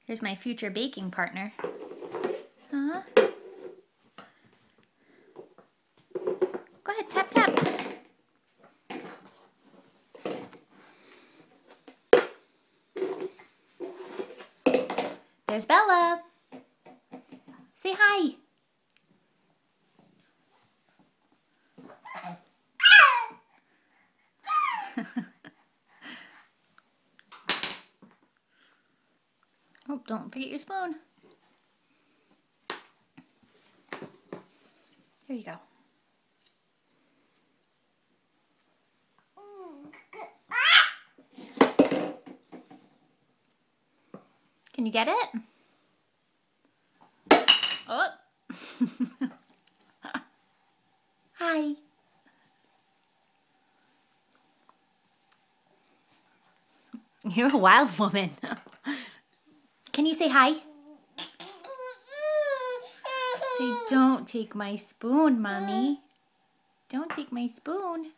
Here's my future baking partner. Huh? Go ahead, tap, tap. There's Bella. Say hi. Oh, don't forget your spoon. Here you go. Can you get it? Oh. Hi. You're a wild woman. Can you say hi? Say, don't take my spoon, Mommy. Don't take my spoon.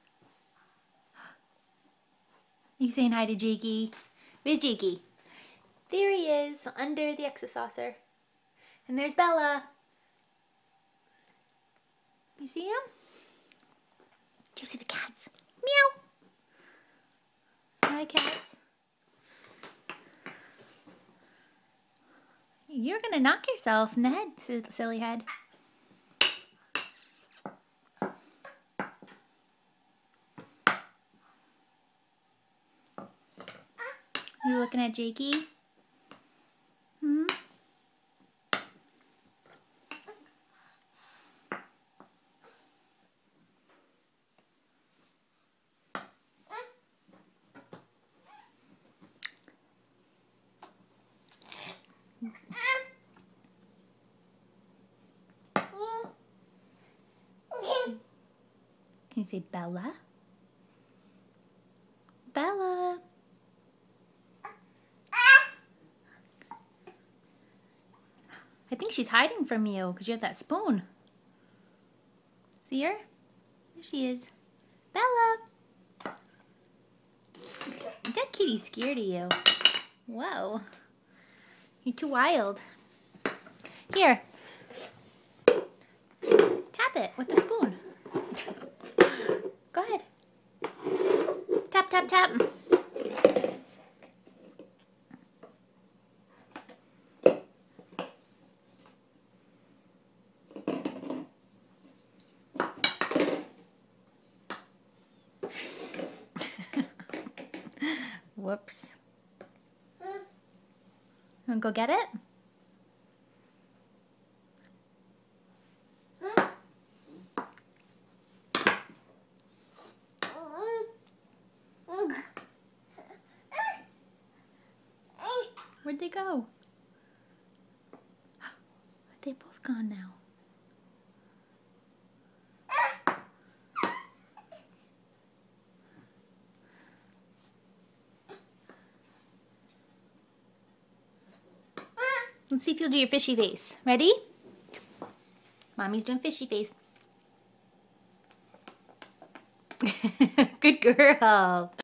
Are you saying hi to Jakey? Where's Jakey? There he is, under the Exo saucer. And there's Bella. You see him? Do you see the cats? Meow. Hi, cats. You're gonna knock yourself in the head, silly head. You looking at Jakey? Hmm? Can you say Bella? Bella. I think she's hiding from you because you have that spoon. See her? There she is. Bella. That kitty's scared of you. Whoa. You're too wild. Here. Tap it with the spoon. Go ahead. Tap, tap, tap. Whoops. You want to go get it? Where'd they go? They're both gone now. Let's see if you'll do your fishy face. Ready? Mommy's doing fishy face. Good girl.